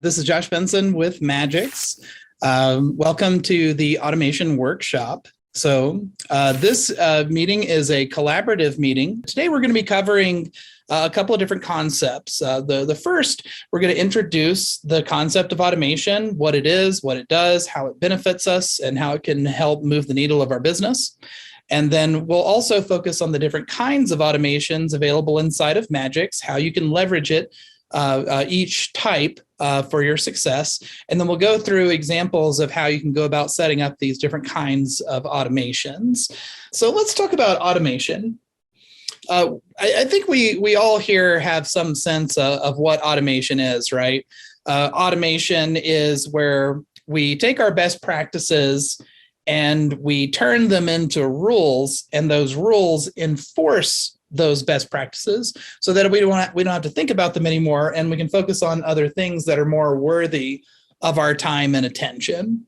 This is Josh Benson with Magix. Welcome to the automation workshop. This meeting is a collaborative meeting. Today we're going to be covering a couple of different concepts. The first, we're going to introduce the concept of automation, what it is, what it does, how it benefits us, and how it can help move the needle of our business. And then we'll also focus on the different kinds of automations available inside of Magix, how you can leverage it, each type for your success. And then we'll go through examples of how you can go about setting up these different kinds of automations. So let's talk about automation. I think we all here have some sense of what automation is, right? Automation is where we take our best practices and we turn them into rules, and those rules enforce those best practices so that we don't have to think about them anymore, and we can focus on other things that are more worthy of our time and attention.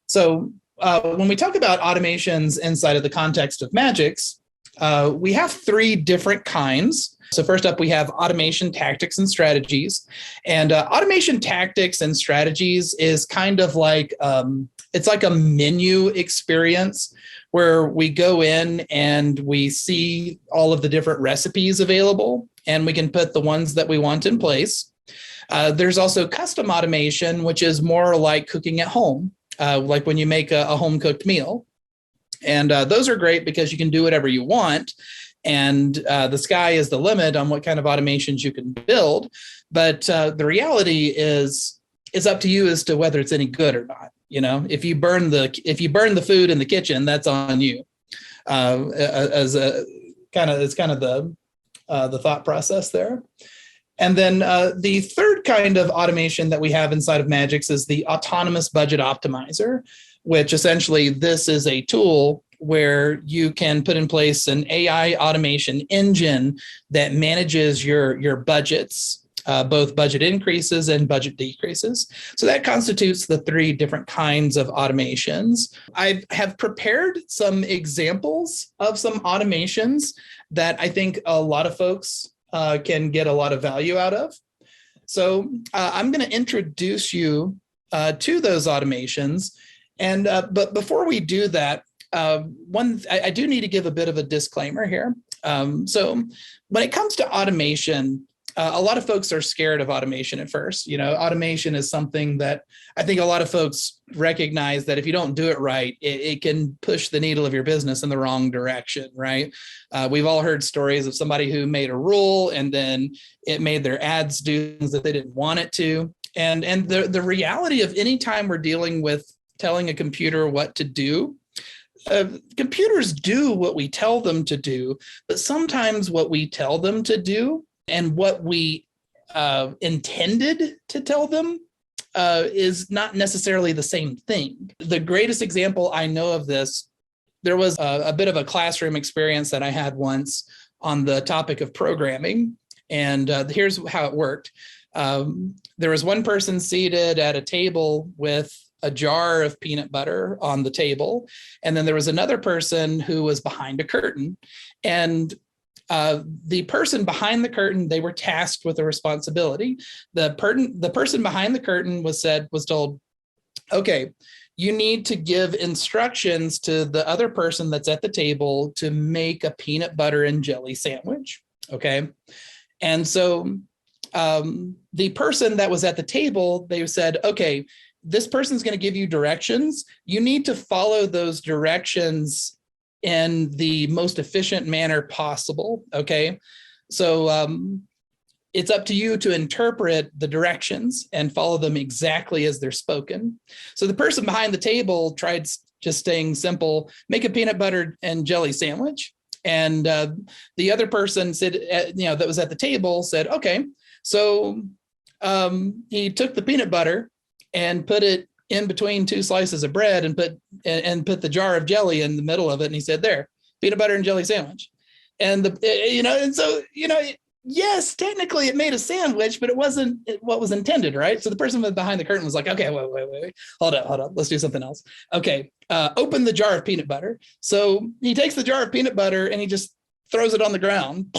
So when we talk about automations inside of the context of Magix, we have three different kinds. So first up, we have automation tactics and strategies. And automation tactics and strategies is kind of like, it's like a menu experience where we go in and we see all of the different recipes available, and we can put the ones that we want in place. There's also custom automation, which is more like cooking at home, like when you make a home-cooked meal. And those are great because you can do whatever you want, and the sky is the limit on what kind of automations you can build. But the reality is, it's up to you as to whether it's any good or not. You know, if you burn the food in the kitchen, that's on you. It's kind of the thought process there. And then the third kind of automation that we have inside of Magix is the autonomous budget optimizer, which essentially this is a tool where you can put in place an AI automation engine that manages your budgets, both budget increases and budget decreases. So that constitutes the three different kinds of automations. I have prepared some examples of some automations that I think a lot of folks can get a lot of value out of. So I'm going to introduce you to those automations. And but before we do that, I do need to give a bit of a disclaimer here. So when it comes to automation, a lot of folks are scared of automation at first. You know, automation is something that I think a lot of folks recognize that if you don't do it right, it can push the needle of your business in the wrong direction, right? We've all heard stories of somebody who made a rule and then it made their ads do things that they didn't want it to. And the reality of any time we're dealing with telling a computer what to do, computers do what we tell them to do, but sometimes what we tell them to do and what we intended to tell them is not necessarily the same thing. The greatest example I know of this, there was a bit of a classroom experience that I had once on the topic of programming. And here's how it worked. There was one person seated at a table with a jar of peanut butter on the table. And then there was another person who was behind a curtain. And the person behind the curtain, they were tasked with a responsibility. The person behind the curtain was told, okay, you need to give instructions to the other person that's at the table to make a peanut butter and jelly sandwich. Okay. And so the person that was at the table, they said, okay, this person's going to give you directions. You need to follow those directions in the most efficient manner possible. Okay. So it's up to you to interpret the directions and follow them exactly as they're spoken. So the person behind the table tried just staying simple, make a peanut butter and jelly sandwich. And the other person said, that was at the table said, okay. So he took the peanut butter and put it in between two slices of bread and put the jar of jelly in the middle of it. And he said, there, peanut butter and jelly sandwich. And yes, technically it made a sandwich, but it wasn't what was intended, right? So the person behind the curtain was like, okay, wait, hold up. Let's do something else. Okay. Open the jar of peanut butter. So he takes the jar of peanut butter and he just throws it on the ground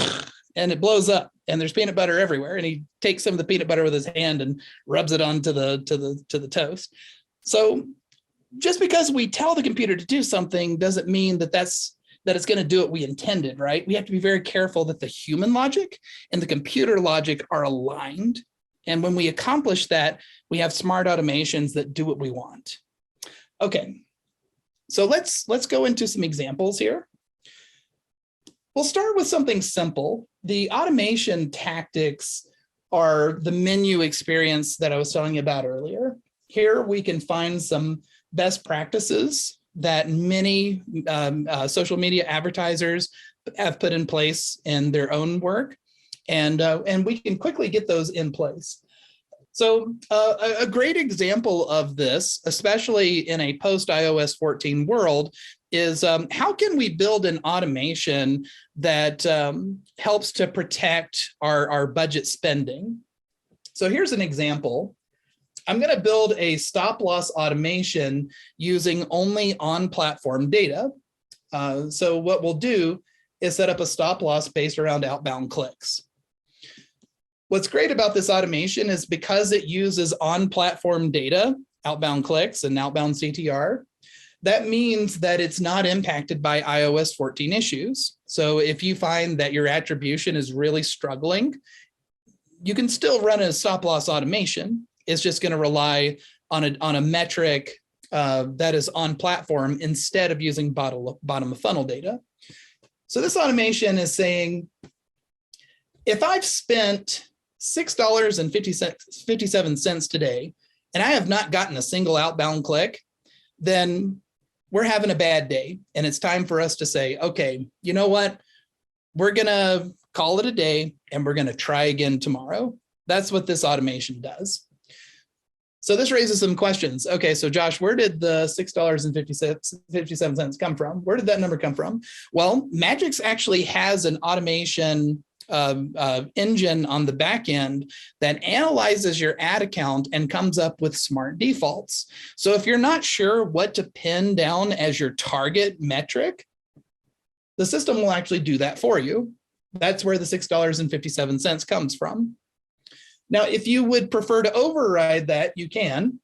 and it blows up. and there's peanut butter everywhere. And he takes some of the peanut butter with his hand and rubs it onto the toast. So just because we tell the computer to do something doesn't mean that it's going to do what we intended, right? We have to be very careful that the human logic and the computer logic are aligned. And when we accomplish that, we have smart automations that do what we want. Okay, so let's go into some examples here. We'll start with something simple. The automation tactics are the menu experience that I was telling you about earlier. Here we can find some best practices that many social media advertisers have put in place in their own work, and we can quickly get those in place. So a great example of this, especially in a post-iOS 14 world, is how can we build an automation that helps to protect our budget spending? So here's an example. I'm going to build a stop loss automation using only on-platform data. So what we'll do is set up a stop loss based around outbound clicks. What's great about this automation is because it uses on-platform data, outbound clicks and outbound CTR, that means that it's not impacted by iOS 14 issues. So if you find that your attribution is really struggling, you can still run a stop loss automation. It's just going to rely on a metric that is on platform instead of using bottom of funnel data. So this automation is saying, if I've spent $6.57 today, and I have not gotten a single outbound click, then we're having a bad day. And it's time for us to say, okay, you know what? We're going to call it a day and we're going to try again tomorrow. That's what this automation does. So this raises some questions. Okay, so Josh, where did the $6.57 come from? Where did that number come from? Well, Magics actually has an automation engine on the back end that analyzes your ad account and comes up with smart defaults. So if you're not sure what to pin down as your target metric, the system will actually do that for you. That's where the $6.57 comes from. Now, if you would prefer to override that, you can.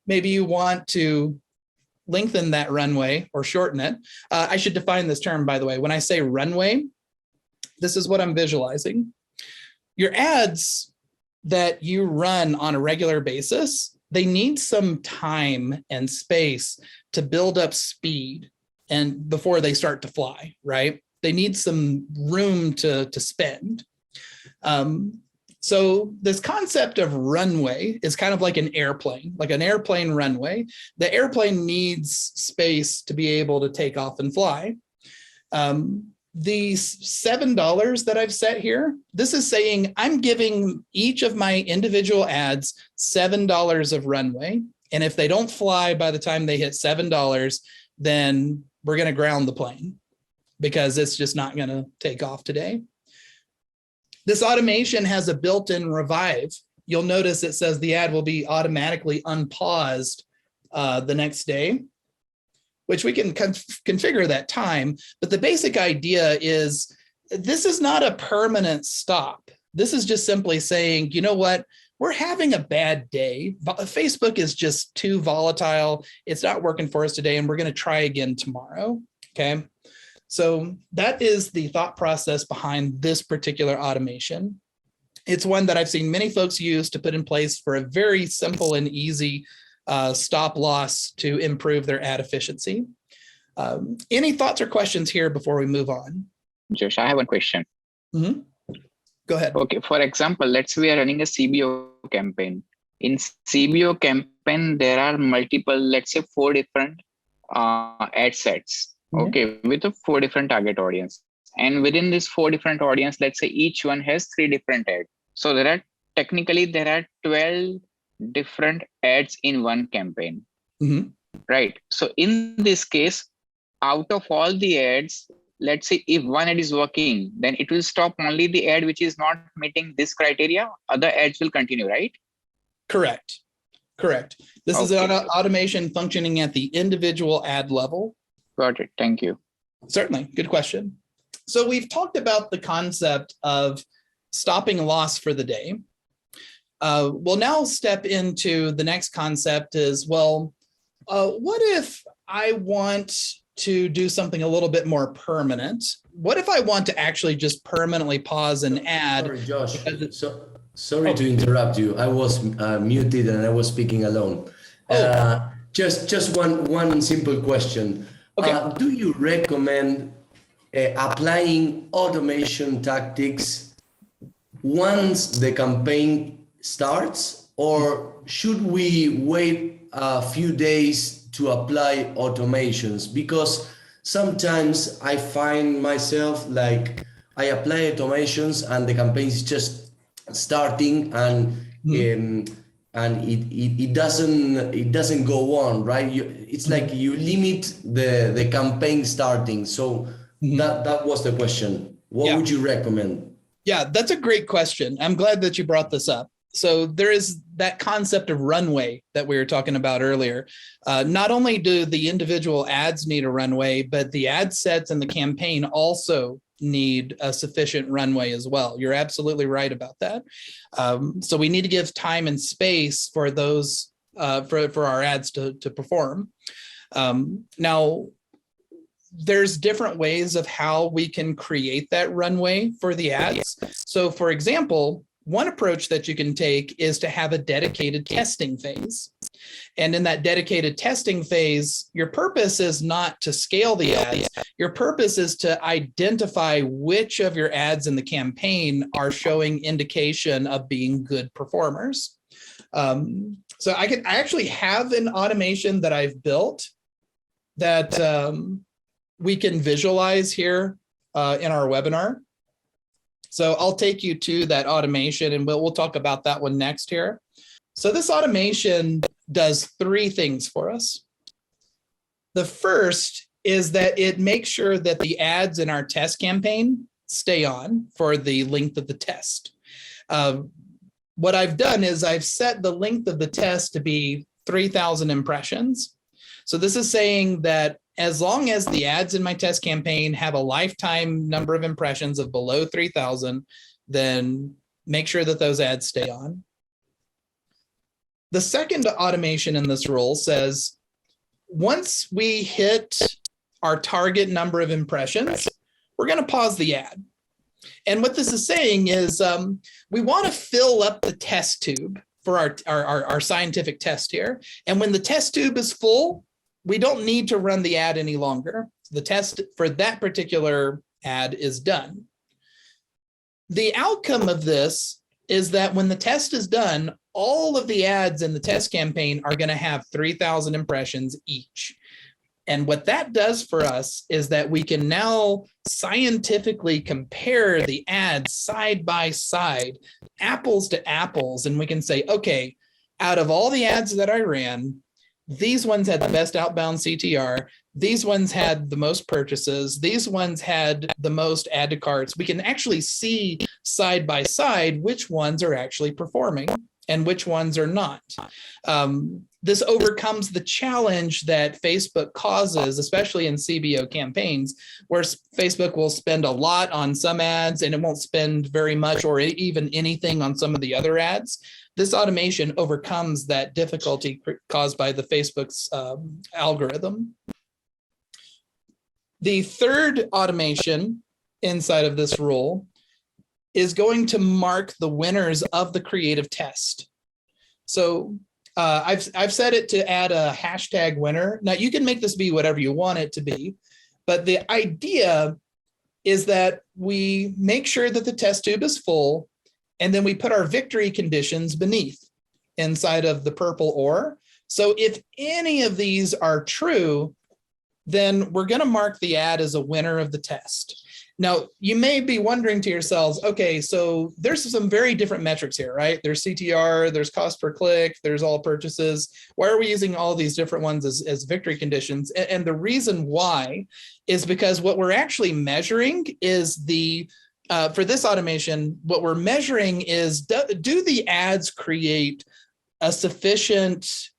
Maybe you want to lengthen that runway or shorten it. I should define this term, by the way. When I say runway, this is what I'm visualizing. Your ads that you run on a regular basis, they need some time and space to build up speed and before they start to fly, right? They need some room to spend. So this concept of runway is kind of like an airplane runway. The airplane needs space to be able to take off and fly. These $7 that I've set here, this is saying I'm giving each of my individual ads $7 of runway. And if they don't fly by the time they hit $7, then we're going to ground the plane because it's just not going to take off today. This automation has a built-in revive. You'll notice it says the ad will be automatically unpaused the next day, which we can configure that time. But the basic idea is this is not a permanent stop. This is just simply saying, you know what? We're having a bad day. Facebook is just too volatile. It's not working for us today, and we're going to try again tomorrow. Okay. So that is the thought process behind this particular automation. It's one that I've seen many folks use to put in place for a very simple and easy stop loss to improve their ad efficiency. Any thoughts or questions here before we move on? Josh, I have one question. Mm-hmm. Go ahead. Okay, for example, let's say we are running a CBO campaign. In CBO campaign, there are multiple, let's say 4 different ad sets. Okay, with a 4 different target audience. And within this 4 different audience, let's say each one has 3 different ads. So there are 12 different ads in one campaign. Mm-hmm. Right. So in this case, out of all the ads, let's say if one ad is working, then it will stop only the ad which is not meeting this criteria. Other ads will continue, right? Correct. This is an automation functioning at the individual ad level. Got it. Thank you. Certainly. Good question. So we've talked about the concept of stopping loss for the day. We'll now step into the next concept is, well, what if I want to do something a little bit more permanent? What if I want to actually just permanently pause an ad? Sorry, Josh. Sorry to interrupt you. I was muted and I was speaking alone. Just one simple question. Okay. Do you recommend applying automation tactics once the campaign starts, or should we wait a few days to apply automations? Because sometimes I find myself like I apply automations and the campaign is just starting and it doesn't go on, right? It's like you limit the campaign starting. So that was the question. What would you recommend? Yeah, that's a great question. I'm glad that you brought this up. So there is that concept of runway that we were talking about earlier. Not only do the individual ads need a runway, but the ad sets and the campaign also need a sufficient runway as well. You're absolutely right about that. So we need to give time and space for those for our ads to perform. Now, there's different ways of how we can create that runway for the ads. So for example, one approach that you can take is to have a dedicated testing phase. And in that dedicated testing phase, your purpose is not to scale the ads. Your purpose is to identify which of your ads in the campaign are showing indication of being good performers. So I actually have an automation that I've built that we can visualize here in our webinar. So I'll take you to that automation and we'll talk about that one next here. So this automation does three things for us. The first is that it makes sure that the ads in our test campaign stay on for the length of the test. What I've done is I've set the length of the test to be 3,000 impressions. So this is saying that as long as the ads in my test campaign have a lifetime number of impressions of below 3,000, then make sure that those ads stay on. The second automation in this rule says, once we hit our target number of impressions, we're going to pause the ad. And what this is saying is we want to fill up the test tube for our scientific test here. And when the test tube is full, we don't need to run the ad any longer. The test for that particular ad is done. The outcome of this is that when the test is done, all of the ads in the test campaign are going to have 3,000 impressions each. And what that does for us is that we can now scientifically compare the ads side by side, apples to apples, and we can say, okay, out of all the ads that I ran, these ones had the best outbound CTR. These ones had the most purchases. These ones had the most add to carts. We can actually see side by side which ones are actually performing and which ones are not. This overcomes the challenge that Facebook causes, especially in CBO campaigns, where Facebook will spend a lot on some ads and it won't spend very much or even anything on some of the other ads. This automation overcomes that difficulty caused by the Facebook's algorithm. The third automation inside of this rule is going to mark the winners of the creative test. So I've set it to add a hashtag winner. Now you can make this be whatever you want it to be, but the idea is that we make sure that the test tube is full, and then we put our victory conditions beneath inside of the purple OR. So if any of these are true, then we're going to mark the ad as a winner of the test. Now, you may be wondering to yourselves, okay, so there's some very different metrics here, right? There's CTR, there's cost per click, there's all purchases. Why are we using all these different ones as victory conditions? And the reason why is because what we're actually measuring is for this automation, what we're measuring is, do the ads create a sufficient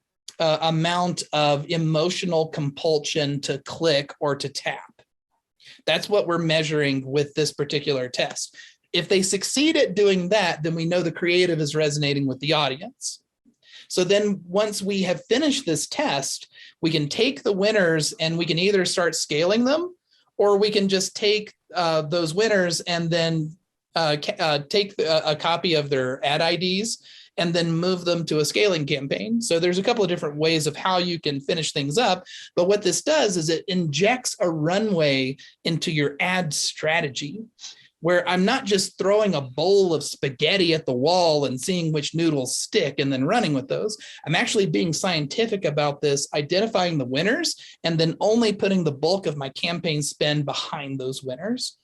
amount of emotional compulsion to click or to tap? That's what we're measuring with this particular test. if they succeed at doing that, then we know the creative is resonating with the audience. So then once we have finished this test, we can take the winners and we can either start scaling them, or we can just take those winners and then take a copy of their ad IDs and then move them to a scaling campaign. So there's a couple of different ways of how you can finish things up. But what this does is it injects a runway into your ad strategy, where I'm not just throwing a bowl of spaghetti at the wall and seeing which noodles stick and then running with those. I'm actually being scientific about this, identifying the winners, and then only putting the bulk of my campaign spend behind those winners.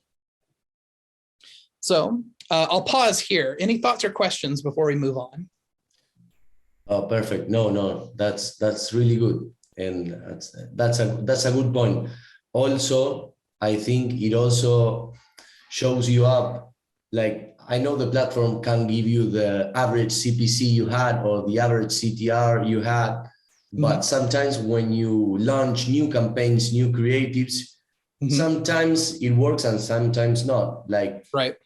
So I'll pause here. Any thoughts or questions before we move on? Oh, perfect. No, that's really good, and that's a good point. Also, I think it also shows you up. Like, I know the platform can give you the average CPC you had or the average CTR you had, but sometimes when you launch new campaigns, new creatives, sometimes it works and sometimes not. Like, right.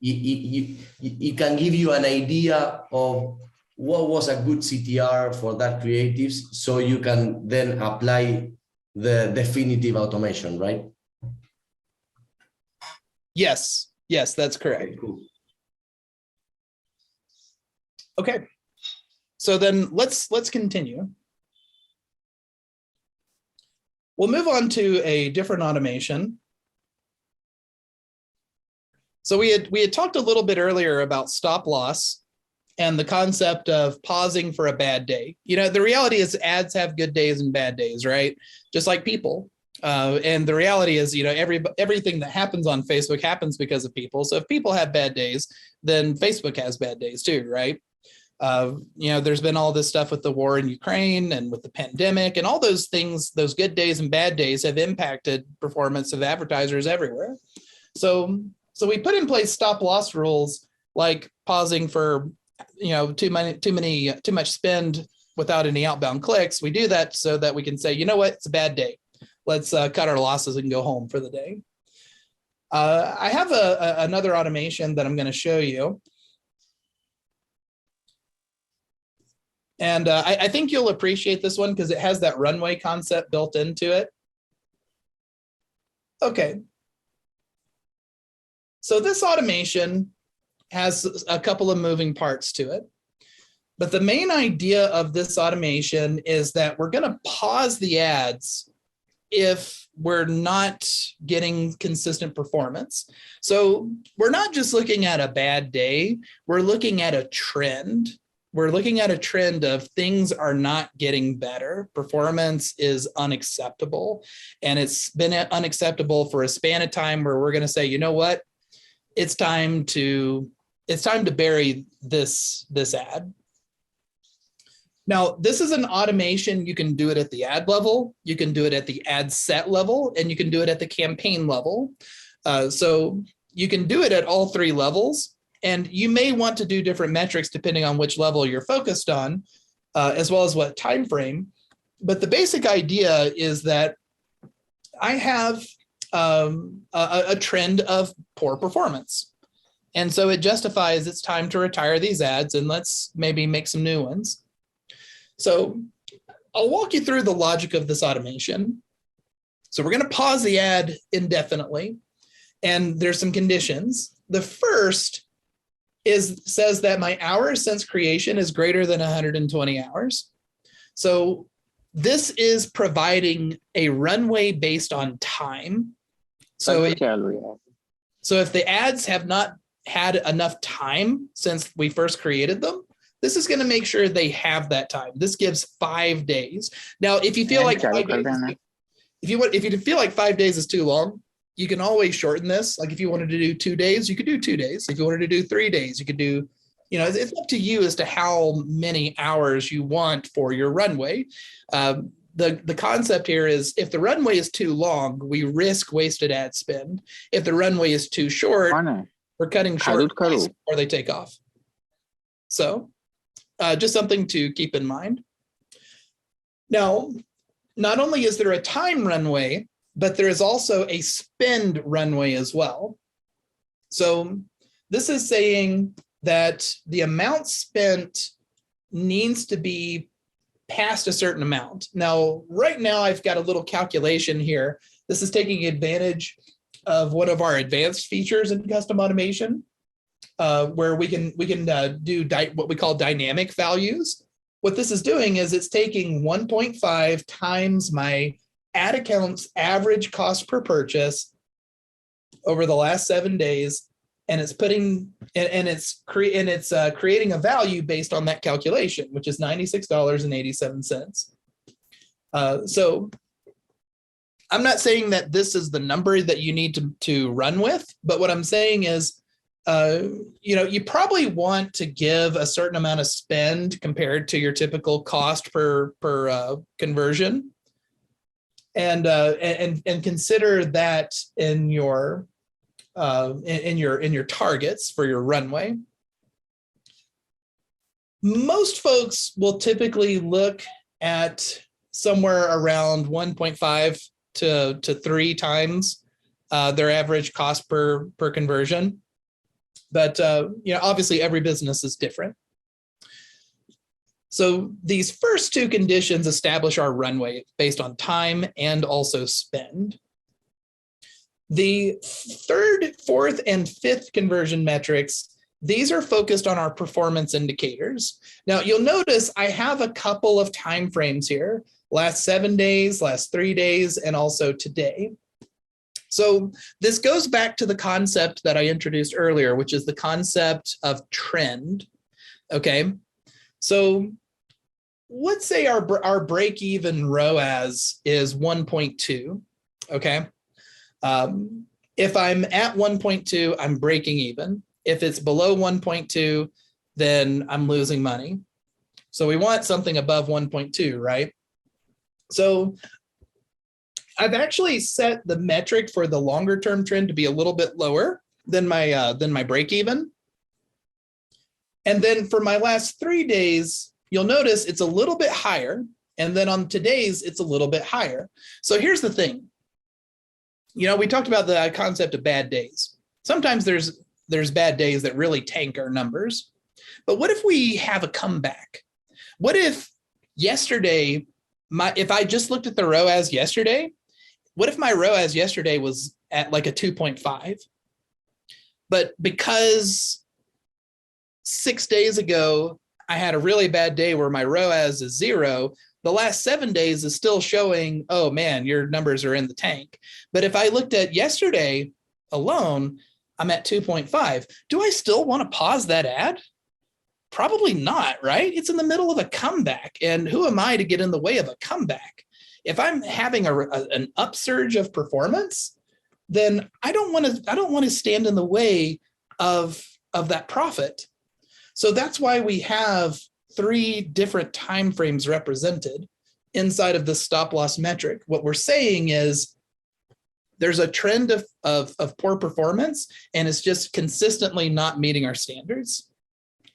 It can give you an idea of what was a good CTR for that creatives, so you can then apply the definitive automation, right? Yes, that's correct. Cool. Okay, so then let's continue. We'll move on to a different automation. So we had talked a little bit earlier about stop loss and the concept of pausing for a bad day. You know, the reality is ads have good days and bad days, right? Just like people. And the reality is, you know, everything that happens on Facebook happens because of people. So if people have bad days, then Facebook has bad days too, right? You know, there's been all this stuff with the war in Ukraine and with the pandemic, and all those things, those good days and bad days have impacted performance of advertisers everywhere. So we put in place stop loss rules, like pausing for, you know, too much spend without any outbound clicks. We do that so that we can say, you know what, it's a bad day. Let's cut our losses and go home for the day. I have another automation that I'm going to show you. And I think you'll appreciate this one because it has that runway concept built into it. Okay. So this automation has a couple of moving parts to it. But the main idea of this automation is that we're going to pause the ads if we're not getting consistent performance. So we're not just looking at a bad day, we're looking at a trend. We're looking at a trend of things are not getting better. Performance is unacceptable. And it's been unacceptable for a span of time where we're going to say, you know what? It's time to bury this ad. Now, this is an automation. You can do it at the ad level, you can do it at the ad set level, and you can do it at the campaign level. So you can do it at all three levels, and you may want to do different metrics depending on which level you're focused on, as well as what time frame. But the basic idea is that I have a trend of poor performance. And so it justifies it's time to retire these ads and let's maybe make some new ones. So I'll walk you through the logic of this automation. So we're going to pause the ad indefinitely, and there's some conditions. The first says that my hours since creation is greater than 120 hours. So this is providing a runway based on time. So if the ads have not had enough time since we first created them, this is going to make sure they have that time. This gives 5 days. Now, if you feel like 5 days, if you feel like 5 days is too long, you can always shorten this. Like if you wanted to do 2 days, you could do 2 days. If you wanted to do 3 days, you could do, you know, it's up to you as to how many hours you want for your runway. The concept here is if the runway is too long, we risk wasted ad spend. If the runway is too short, we're cutting short before they take off. So just something to keep in mind. Now, not only is there a time runway, but there is also a spend runway as well. So this is saying that the amount spent needs to be past a certain amount. Now, right now, I've got a little calculation here. This is taking advantage of one of our advanced features in custom automation, where we can do what we call dynamic values. What this is doing is it's taking 1.5 times my ad account's average cost per purchase over the last 7 days, and it's putting creating a value based on that calculation, which is $96.87. So I'm not saying that this is the number that you need to run with, but what I'm saying is, you probably want to give a certain amount of spend compared to your typical cost per conversion, and consider that in your targets for your runway. Most folks will typically look at somewhere around 1.5 to 3 times their average cost per conversion. But obviously every business is different. So these first 2 conditions establish our runway based on time and also spend. The 3rd, 4th, and 5th conversion metrics, these are focused on our performance indicators. Now you'll notice I have a couple of time frames here: last 7 days, last 3 days, and also today. So this goes back to the concept that I introduced earlier, which is the concept of trend. Okay, so let's say our break-even ROAS is 1.2. Okay, if I'm at 1.2, I'm breaking even. If it's below 1.2, then I'm losing money. So we want something above 1.2, right? So I've actually set the metric for the longer term trend to be a little bit lower than my break even. And then for my last 3 days, you'll notice it's a little bit higher. And then on today's, it's a little bit higher. So here's the thing. We talked about the concept of bad days. Sometimes there's bad days that really tank our numbers. But what if we have a comeback? What if yesterday, if I just looked at the ROAS yesterday, what if my ROAS yesterday was at like a 2.5? But because 6 days ago, I had a really bad day where my ROAS is 0, the last 7 days is still showing, oh man, your numbers are in the tank. But if I looked at yesterday alone, I'm at 2.5. Do I still want to pause that ad? Probably not, right? It's in the middle of a comeback. And who am I to get in the way of a comeback? If I'm having an upsurge of performance, then I don't want to stand in the way of that profit. So that's why we have 3 different time frames represented inside of the stop loss metric. What we're saying is there's a trend of poor performance, and it's just consistently not meeting our standards.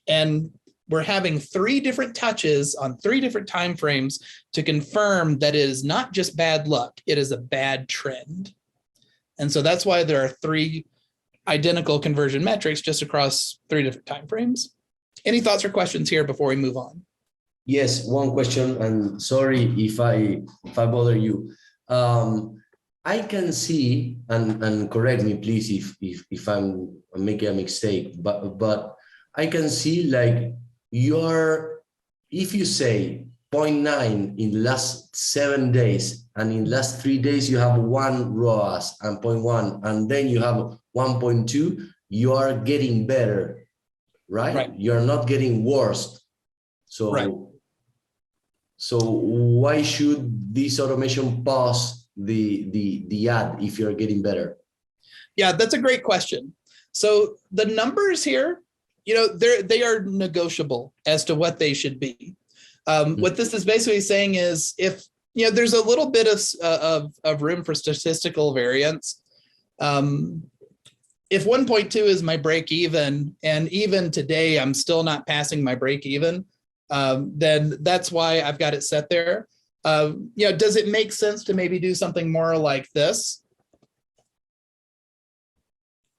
And we're having 3 different touches on 3 different time frames to confirm that it is not just bad luck, it is a bad trend. And so that's why there are 3 identical conversion metrics just across 3 different time frames. Any thoughts or questions here before we move on? Yes, one question, and sorry if I bother you. I can see, and correct me please if I'm making a mistake, but I can see like if you say 0.9 in last 7 days, and in last 3 days you have 1 ROAS and 0.1, and then you have 1.2, you are getting better, right? You're not getting worse. So, so why should this automation pause the ad if you're getting better? Yeah, that's a great question. So the numbers here, they are negotiable as to what they should be. What this is basically saying is if there's a little bit of room for statistical variance. If 1.2 is my break even, and even today I'm still not passing my break even, then that's why I've got it set there. Does it make sense to maybe do something more like this?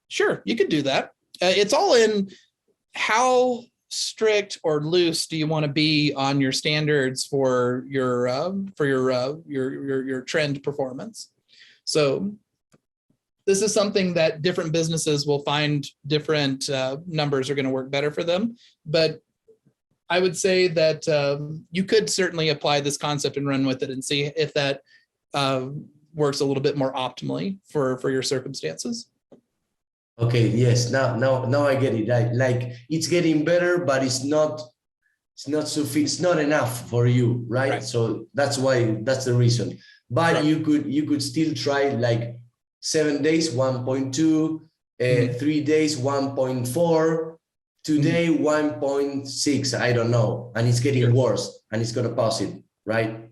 Sure, you could do that. It's all in how strict or loose do you want to be on your standards for your trend performance. So this is something that different businesses will find different numbers are going to work better for them. But I would say that you could certainly apply this concept and run with it and see if that works a little bit more optimally for your circumstances. Okay, yes, now I get it. Like it's getting better, but it's not sufficient, it's not enough for you, right? Right. So that's the reason. But Right. you could still try like 7 days, 1.2, 3 days, 1.4, today 1.6, I don't know. And it's getting worse and it's gonna pause it, right?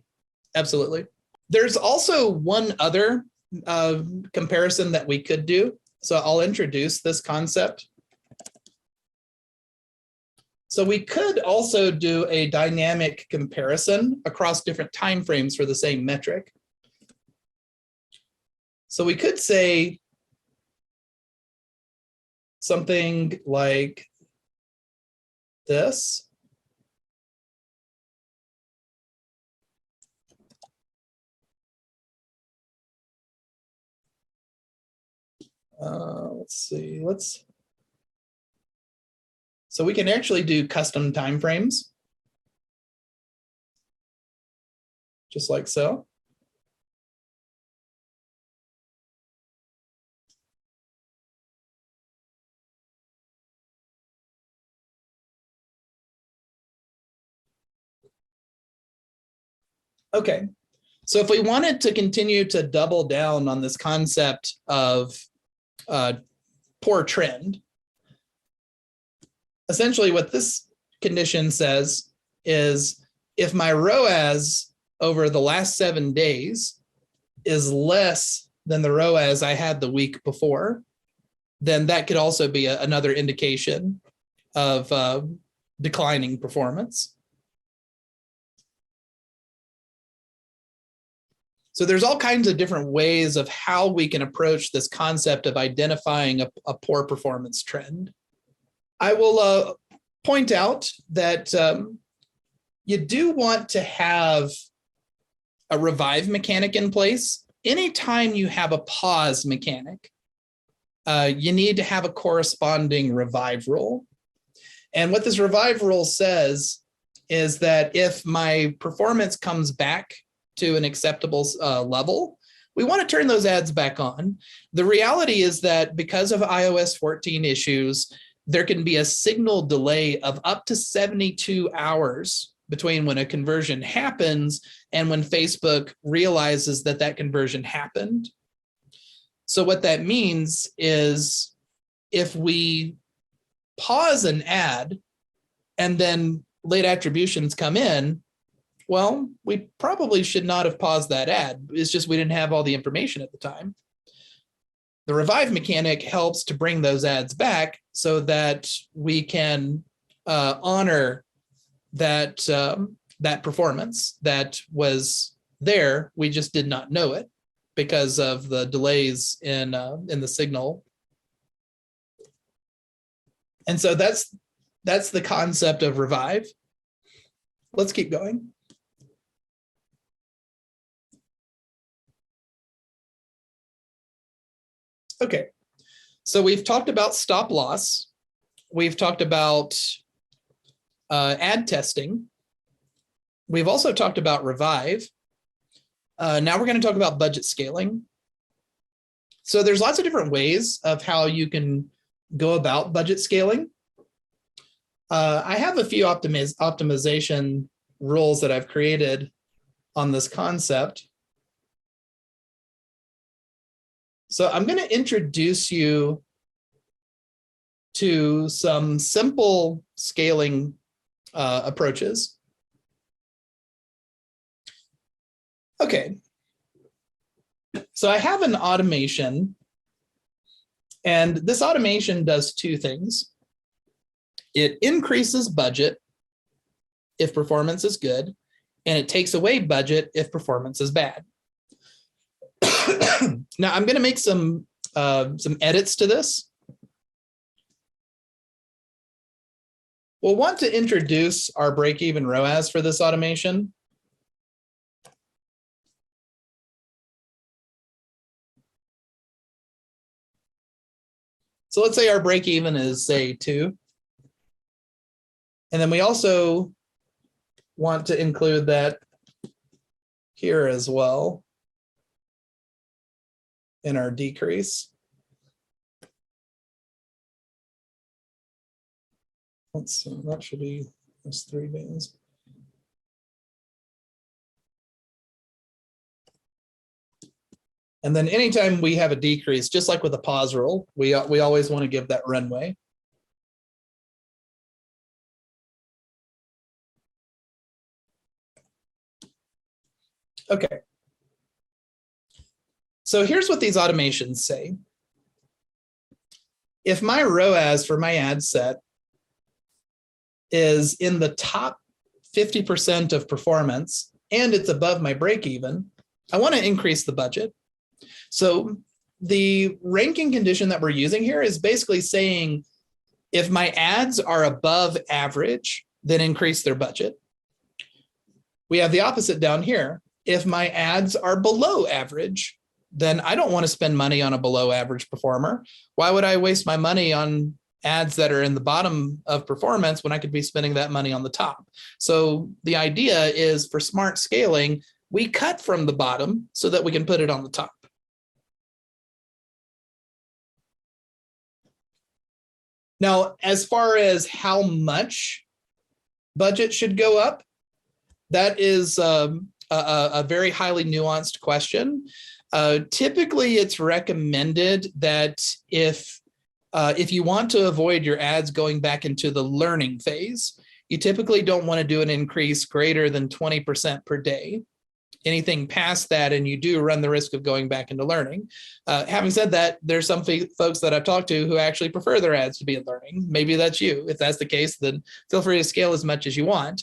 Absolutely. There's also one other comparison that we could do. So I'll introduce this concept. So we could also do a dynamic comparison across different timeframes for the same metric. So we could say something like this. Let's see, so we can actually do custom timeframes. Just like so. Okay, so if we wanted to continue to double down on this concept of poor trend, essentially what this condition says is if my ROAS over the last 7 days is less than the ROAS I had the week before, then that could also be another indication of declining performance. So there's all kinds of different ways of how we can approach this concept of identifying a poor performance trend. I will point out that you do want to have a revive mechanic in place. Anytime you have a pause mechanic, you need to have a corresponding revive rule. And what this revive rule says is that if my performance comes back to an acceptable level, we want to turn those ads back on. The reality is that because of iOS 14 issues, there can be a signal delay of up to 72 hours between when a conversion happens and when Facebook realizes that that conversion happened. So what that means is if we pause an ad and then late attributions come in, well, we probably should not have paused that ad. It's just we didn't have all the information at the time. The revive mechanic helps to bring those ads back so that we can honor that that performance that was there. We just did not know it because of the delays in the signal. And so that's the concept of revive. Let's keep going. Okay, so we've talked about stop loss. We've talked about ad testing. We've also talked about revive. Now we're going to talk about budget scaling. So there's lots of different ways of how you can go about budget scaling. I have a few optimization rules that I've created on this concept. So I'm going to introduce you to some simple scaling approaches. Okay, so I have an automation, and this automation does two things. It increases budget if performance is good, and it takes away budget if performance is bad. Now I'm going to make some edits to this. we'll want to introduce our break-even ROAS for this automation. So let's say our break-even is, say, 2. And then we also want to include that here as well in our decrease. Let's see, that should be just 3 days. And then anytime we have a decrease, just like with a pause rule, we always want to give that runway. Okay. So here's what these automations say. If my ROAS for my ad set is in the top 50% of performance and it's above my break even, I want to increase the budget. So the ranking condition that we're using here is basically saying if my ads are above average, then increase their budget. We have the opposite down here. If my ads are below average, then I don't want to spend money on a below average performer. Why would I waste my money on ads that are in the bottom of performance when I could be spending that money on the top? So the idea is for smart scaling, we cut from the bottom so that we can put it on the top. Now, as far as how much budget should go up, that is a very highly nuanced question. Typically, it's recommended that if you want to avoid your ads going back into the learning phase, you typically don't want to do an increase greater than 20% per day. Anything past that, and you do run the risk of going back into learning. Having said that, there's some folks that I've talked to who actually prefer their ads to be in learning. Maybe that's you. If that's the case, then feel free to scale as much as you want.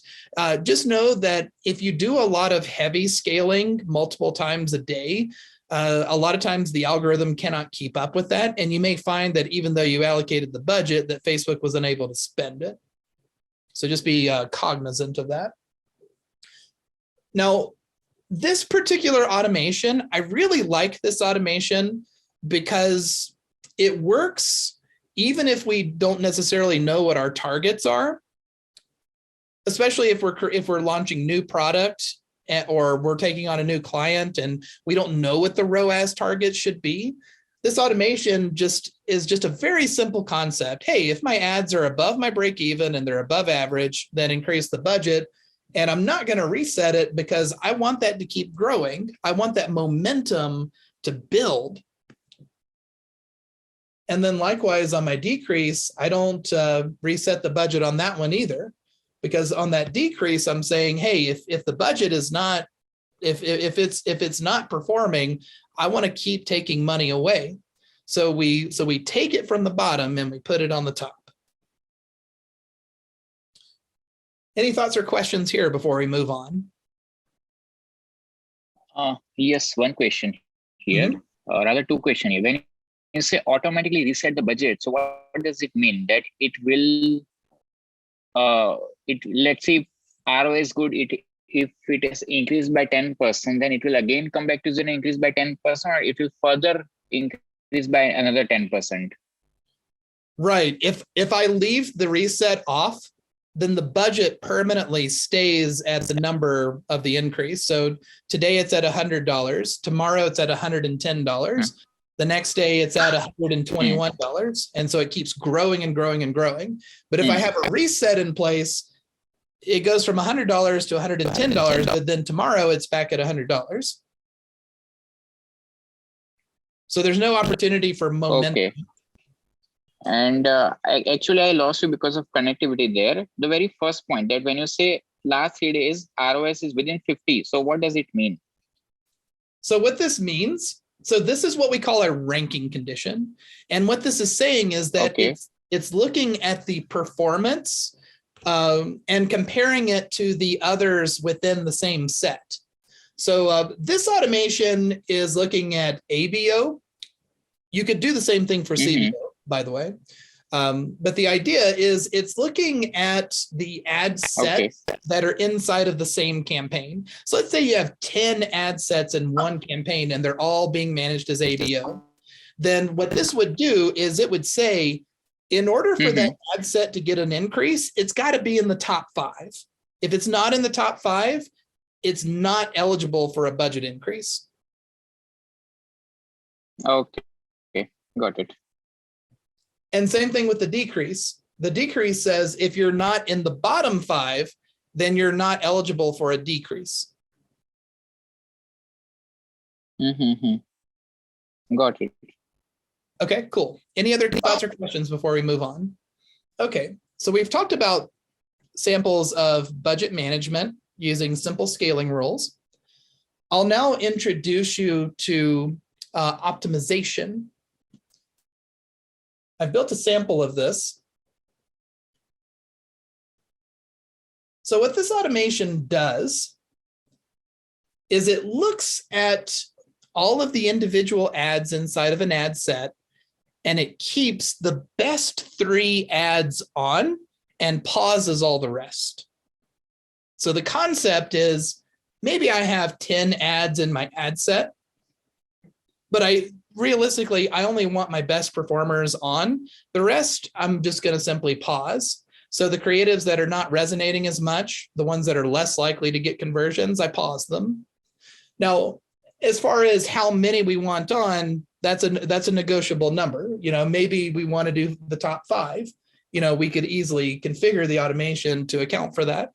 Just know that if you do a lot of heavy scaling multiple times a day, a lot of times the algorithm cannot keep up with that. And you may find that even though you allocated the budget, that Facebook was unable to spend it. So just be cognizant of that. Now, this particular automation, I really like this automation because it works even if we don't necessarily know what our targets are, especially if we're launching new product or we're taking on a new client and we don't know what the ROAS target should be. This automation is just a very simple concept. Hey, if my ads are above my break even and they're above average, then increase the budget. And I'm not going to reset it because I want that to keep growing. I want that momentum to build. And then likewise on my decrease, I don't reset the budget on that one either, because on that decrease, I'm saying, hey, if the budget is not, if it's not performing, I want to keep taking money away. So we take it from the bottom and we put it on the top. Any thoughts or questions here before we move on? Yes, one question here, rather two questions here. When you say automatically reset the budget, so what does it mean? That it will, let's say ROI is good, if it is increased by 10%, then it will again come back to zero, increase by 10%, or it will further increase by another 10%? Right. If I leave the reset off, then the budget permanently stays at the number of the increase. So today it's at $100. Tomorrow it's at $110. The next day it's at $121. And so it keeps growing and growing and growing. But if I have a reset in place, it goes from $100 to $110, but then tomorrow it's back at $100. So there's no opportunity for momentum. Okay. And actually, I lost you because of connectivity there. The very first point that when you say last 3 days, ROS is within 50. So what does it mean? So what this means, so this is what we call a ranking condition. And what this is saying is that it's looking at the performance and comparing it to the others within the same set. So this automation is looking at ABO. You could do the same thing for CBO. By the way, But the idea is it's looking at the ad sets that are inside of the same campaign. So let's say you have 10 ad sets in one campaign and they're all being managed as ABO. Then what this would do is it would say, in order for that ad set to get an increase, it's got to be in the top 5. If it's not in the top 5, it's not eligible for a budget increase. Okay, got it. And same thing with the decrease. The decrease says if you're not in the bottom 5, then you're not eligible for a decrease. Got it. Okay, cool. Any other thoughts or questions before we move on? Okay, so we've talked about samples of budget management using simple scaling rules. I'll now introduce you to optimization. I've built a sample of this. So what this automation does is it looks at all of the individual ads inside of an ad set, and it keeps the best 3 ads on and pauses all the rest. So the concept is maybe I have 10 ads in my ad set, but realistically, I only want my best performers on. The rest, I'm just going to simply pause. So the creatives that are not resonating as much, the ones that are less likely to get conversions, I pause them. Now, as far as how many we want on, that's a negotiable number. You know, maybe we want to do the top 5. You know, we could easily configure the automation to account for that.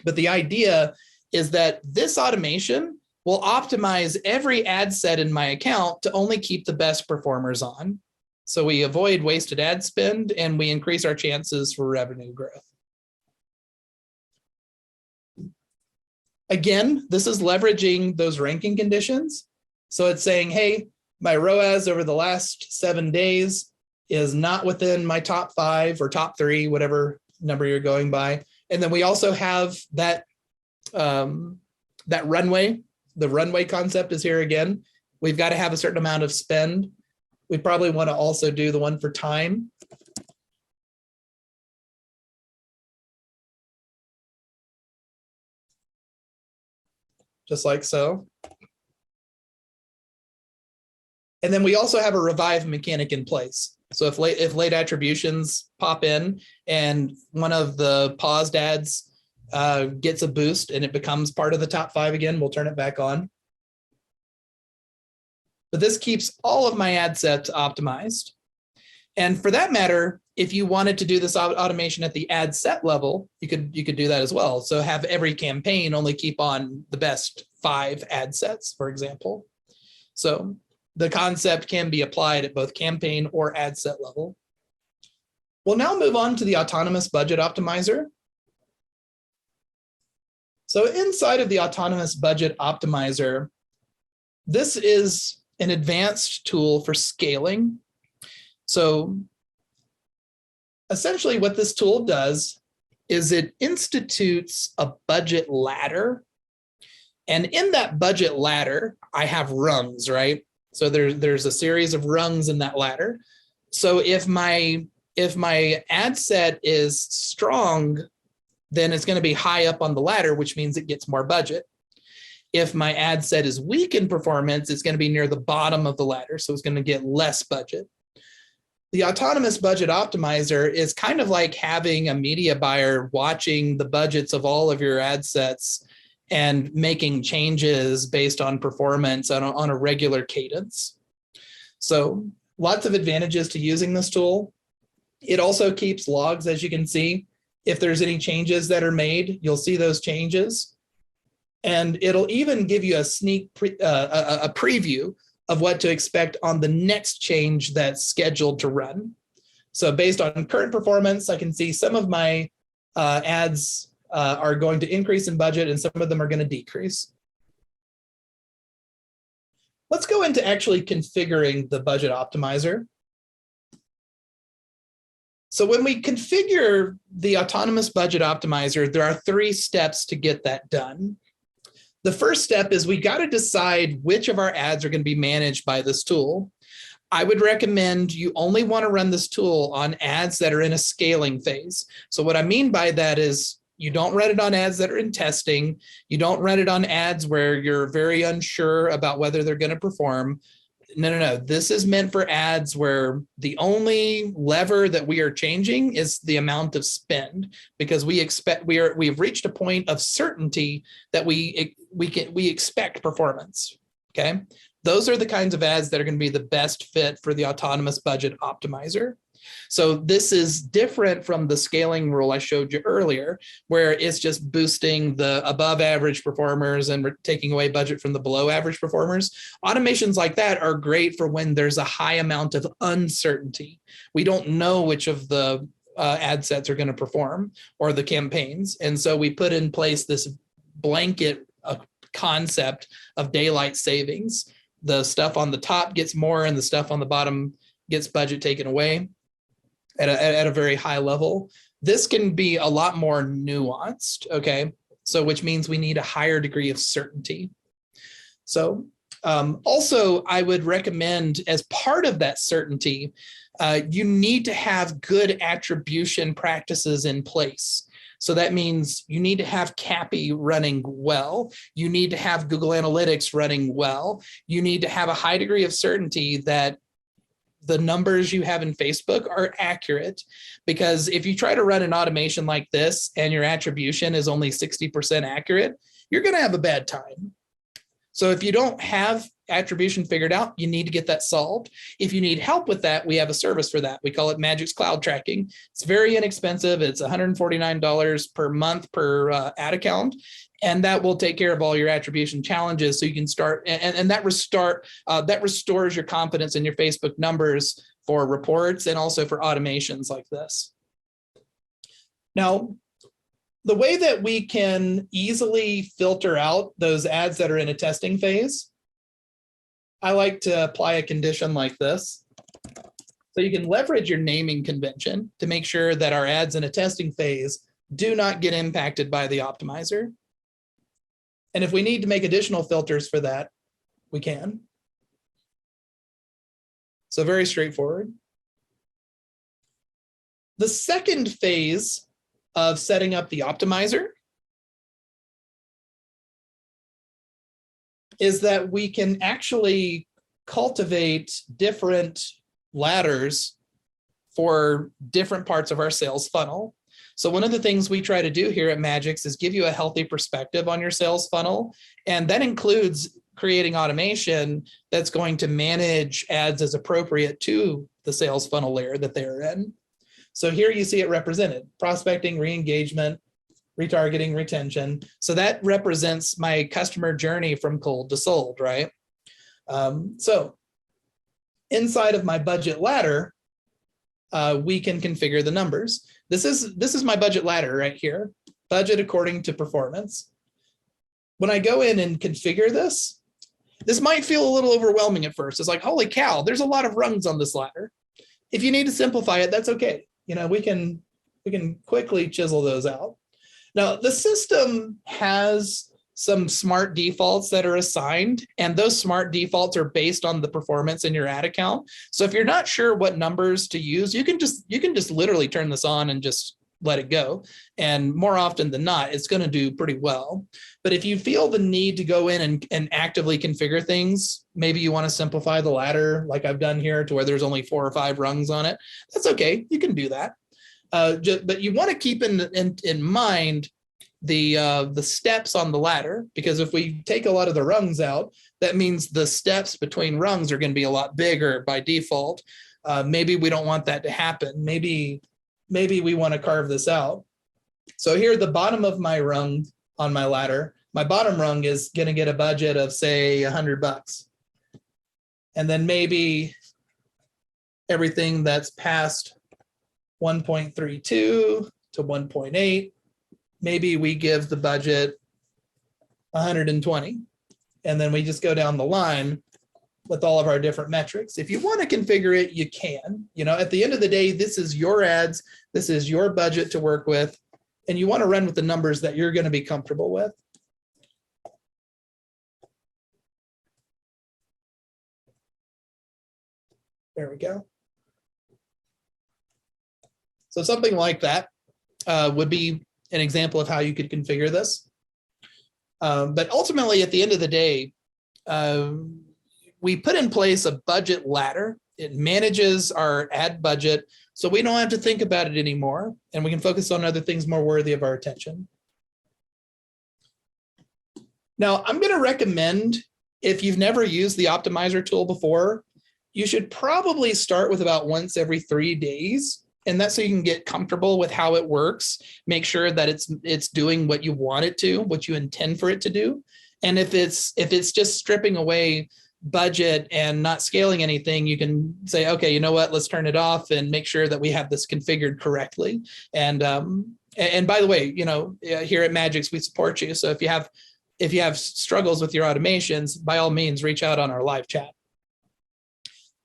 But the idea is that this automation will optimize every ad set in my account to only keep the best performers on. So we avoid wasted ad spend and we increase our chances for revenue growth. Again, this is leveraging those ranking conditions. So it's saying, hey, my ROAS over the last 7 days is not within my top 5 or top 3, whatever number you're going by. And then we also have that, that runway. The runway concept is here again. We've got to have a certain amount of spend. We probably want to also do the one for time. Just like so. And then we also have a revive mechanic in place. So if late attributions pop in and one of the paused ads gets a boost and it becomes part of the top 5 again, we'll turn it back on. But this keeps all of my ad sets optimized. And for that matter, if you wanted to do this automation at the ad set level, you could do that as well. So have every campaign only keep on the best 5 ad sets, for example. So the concept can be applied at both campaign or ad set level. We'll now move on to the autonomous budget optimizer. So inside of the autonomous budget optimizer, this is an advanced tool for scaling. So essentially what this tool does is it institutes a budget ladder. And in that budget ladder, I have rungs, right? So there's a series of rungs in that ladder. So if my ad set is strong, then it's going to be high up on the ladder, which means it gets more budget. If my ad set is weak in performance, it's going to be near the bottom of the ladder, so it's going to get less budget. The autonomous budget optimizer is kind of like having a media buyer watching the budgets of all of your ad sets and making changes based on performance on a regular cadence. So lots of advantages to using this tool. It also keeps logs, as you can see. If there's any changes that are made, you'll see those changes. And it'll even give you a preview of what to expect on the next change that's scheduled to run. So based on current performance, I can see some of my ads are going to increase in budget and some of them are going to decrease. Let's go into actually configuring the budget optimizer. So when we configure the autonomous budget optimizer, there are 3 steps to get that done. The first step is we got to decide which of our ads are going to be managed by this tool. I would recommend you only want to run this tool on ads that are in a scaling phase. So what I mean by that is you don't run it on ads that are in testing. You don't run it on ads where you're very unsure about whether they're going to perform. No. This is meant for ads where the only lever that we are changing is the amount of spend, because we've reached a point of certainty that we expect performance. Okay. Those are the kinds of ads that are going to be the best fit for the autonomous budget optimizer. So this is different from the scaling rule I showed you earlier, where it's just boosting the above average performers and taking away budget from the below average performers. Automations like that are great for when there's a high amount of uncertainty. We don't know which of the ad sets are going to perform or the campaigns. And so we put in place this blanket concept of daylight savings. The stuff on the top gets more and the stuff on the bottom gets budget taken away at a very high level. This can be a lot more nuanced, okay? So which means we need a higher degree of certainty. So also I would recommend, as part of that certainty, you need to have good attribution practices in place. So that means you need to have CAPI running well. You need to have Google Analytics running well. You need to have a high degree of certainty that the numbers you have in Facebook are accurate, because if you try to run an automation like this and your attribution is only 60% accurate, you're going to have a bad time. So if you don't have attribution figured out, you need to get that solved. If you need help with that, we have a service for that. We call it Magix Cloud Tracking. It's very inexpensive. It's $149 per month per ad account. And that will take care of all your attribution challenges. So you can start, and that restores your confidence in your Facebook numbers for reports and also for automations like this. Now, the way that we can easily filter out those ads that are in a testing phase, I like to apply a condition like this. So you can leverage your naming convention to make sure that our ads in a testing phase do not get impacted by the optimizer. And if we need to make additional filters for that, we can. So very straightforward. The second phase of setting up the optimizer is that we can actually cultivate different ladders for different parts of our sales funnel. So one of the things we try to do here at Magix is give you a healthy perspective on your sales funnel. And that includes creating automation that's going to manage ads as appropriate to the sales funnel layer that they're in. So here you see it represented: prospecting, re-engagement, retargeting, retention. So that represents my customer journey from cold to sold, right? So inside of my budget ladder, we can configure the numbers. This is my budget ladder right here, budget according to performance. When I go in and configure this, this might feel a little overwhelming at first. It's like, holy cow, there's a lot of rungs on this ladder. If you need to simplify it, that's okay. You know, we can quickly chisel those out. Now, the system has some smart defaults that are assigned, and those smart defaults are based on the performance in your ad account. So if you're not sure what numbers to use, you can just literally turn this on and just let it go. And more often than not, it's going to do pretty well. But if you feel the need to go in and actively configure things, maybe you want to simplify the ladder like I've done here to where there's only 4 or 5 rungs on it, that's okay. You can do that. But you want to keep in mind the steps on the ladder, because if we take a lot of the rungs out, that means the steps between rungs are going to be a lot bigger by default. Maybe we don't want that to happen. Maybe we want to carve this out. So here, the bottom of my rung on my ladder, my bottom rung is going to get a budget of, say, $100. And then maybe everything that's past 1.32 to 1.8, maybe we give the budget 120. And then we just go down the line with all of our different metrics. If you want to configure it, you can. You know, at the end of the day, this is your ads, this is your budget to work with, and you want to run with the numbers that you're going to be comfortable with. There we go. So something like that would be an example of how you could configure this. But ultimately, at the end of the day, we put in place a budget ladder. It manages our ad budget, so we don't have to think about it anymore, and we can focus on other things more worthy of our attention. Now, I'm going to recommend, if you've never used the optimizer tool before, you should probably start with about once every 3 days. And that's so you can get comfortable with how it works, make sure that it's doing what you want it to, what you intend for it to do. And if it's just stripping away budget and not scaling anything, you can say, okay, you know what, let's turn it off and make sure that we have this configured correctly. And by the way, you know, here at Magics, we support you. So if you have struggles with your automations, by all means, reach out on our live chat.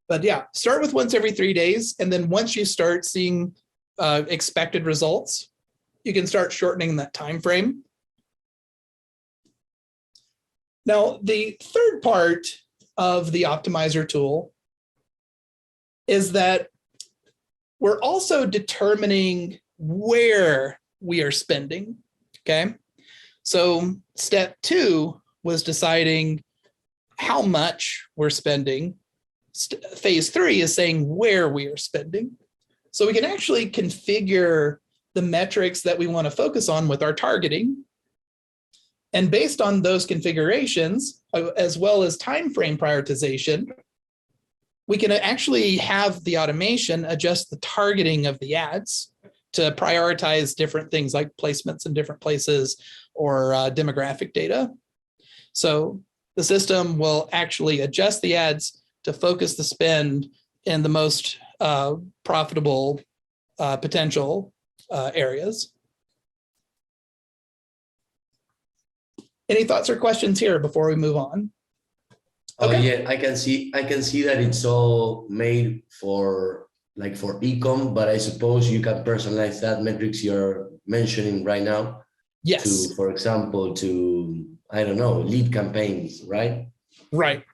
But yeah, start with once every 3 days. And then once you start seeing expected results, you can start shortening that time frame. Now, the third part of the optimizer tool is that we're also determining where we are spending, okay? So step 2 was deciding how much we're spending. Phase 3 is saying where we are spending. So we can actually configure the metrics that we want to focus on with our targeting. And based on those configurations, as well as time frame prioritization, we can actually have the automation adjust the targeting of the ads to prioritize different things like placements in different places or demographic data. So the system will actually adjust the ads to focus the spend in the most profitable potential areas. Any thoughts or questions here before we move on? Okay. Yeah, I can see that it's all made for e-com, but I suppose you can personalize that metrics you're mentioning right now. Yes. To, for example, to, I don't know, lead campaigns, right? Right.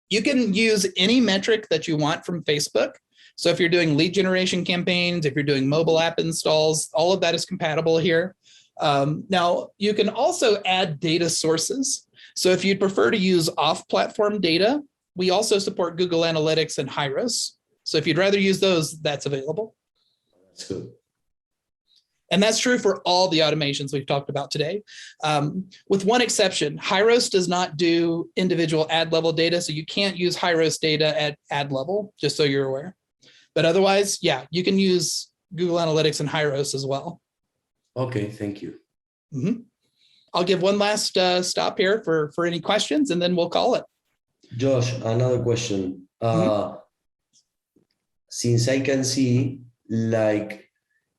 You can use any metric that you want from Facebook. So if you're doing lead generation campaigns, if you're doing mobile app installs, all of that is compatible here. Now, you can also add data sources. So if you'd prefer to use off-platform data, we also support Google Analytics and Hyros. So if you'd rather use those, that's available. That's good. And that's true for all the automations we've talked about today. With one exception, Hyros does not do individual ad level data, so you can't use Hyros data at ad level, just so you're aware. But otherwise, yeah, you can use Google Analytics and Hyros as well. Okay, thank you. Mm-hmm. I'll give one last stop here for any questions, and then we'll call it. Josh, another question. Since I can see, like,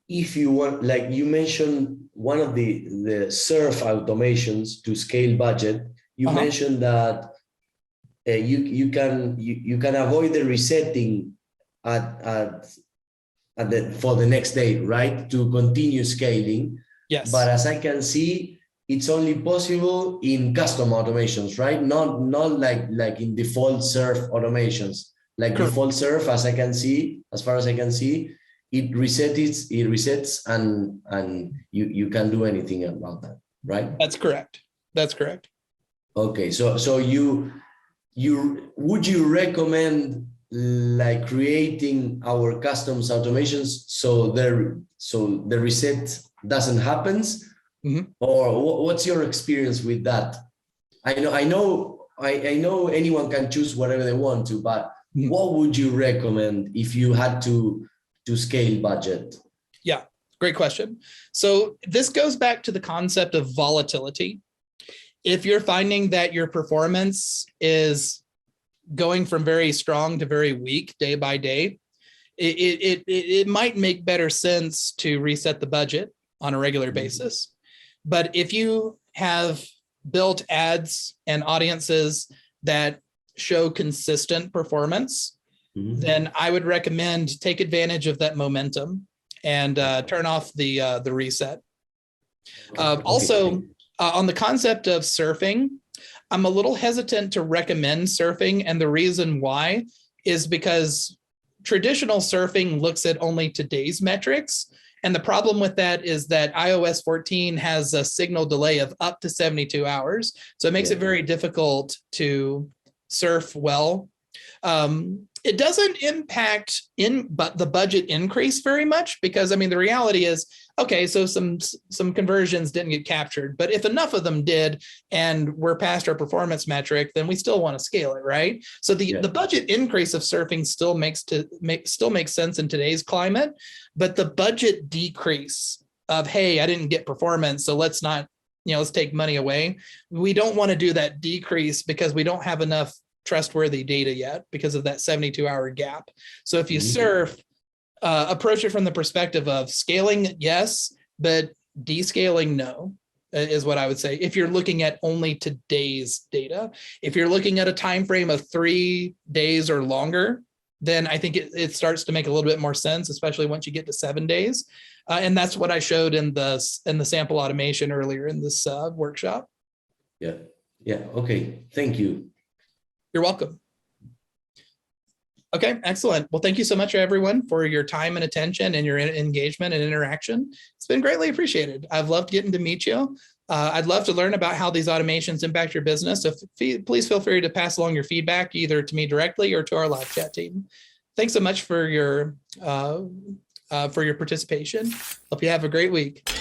if you want, like you mentioned, one of the surf automations to scale budget, you mentioned that you can avoid the resetting for the next day, right? To continue scaling. Yes. But as I can see, it's only possible in custom automations, right? Not like in default surf automations. Like Correct. Default surf, as far as I can see, it resets and you can do anything about that, right? That's correct. Okay, so you would you recommend like creating our customs automations so the reset doesn't happen? Mm-hmm. Or what's your experience with that? I know anyone can choose whatever they want to, but what would you recommend if you had to scale budget? Yeah, great question. So this goes back to the concept of volatility. If you're finding that your performance is going from very strong to very weak day by day, it might make better sense to reset the budget on a regular basis. But if you have built ads and audiences that show consistent performance, then I would recommend take advantage of that momentum and turn off the reset. Also, on the concept of surfing, I'm a little hesitant to recommend surfing. And the reason why is because traditional surfing looks at only today's metrics. And the problem with that is that iOS 14 has a signal delay of up to 72 hours. So it makes it very difficult to surf well. It doesn't impact the budget increase very much because, I mean, the reality is, okay, so some conversions didn't get captured, but if enough of them did and we're past our performance metric, then we still want to scale it, right? So the budget increase of surfing still makes sense in today's climate, but the budget decrease of, hey, I didn't get performance, so let's not, let's take money away. We don't want to do that decrease because we don't have enough trustworthy data yet because of that 72-hour gap. So if you surf, approach it from the perspective of scaling, yes, but descaling, no, is what I would say. If you're looking at only today's data, if you're looking at a time frame of 3 days or longer, then I think it starts to make a little bit more sense, especially once you get to 7 days. And that's what I showed in the sample automation earlier in this workshop. Yeah. Okay. Thank you. You're welcome. Okay, excellent. Well, thank you so much, everyone, for your time and attention and your engagement and interaction. It's been greatly appreciated. I've loved getting to meet you. I'd love to learn about how these automations impact your business. So please feel free to pass along your feedback either to me directly or to our live chat team. Thanks so much for your participation. Hope you have a great week.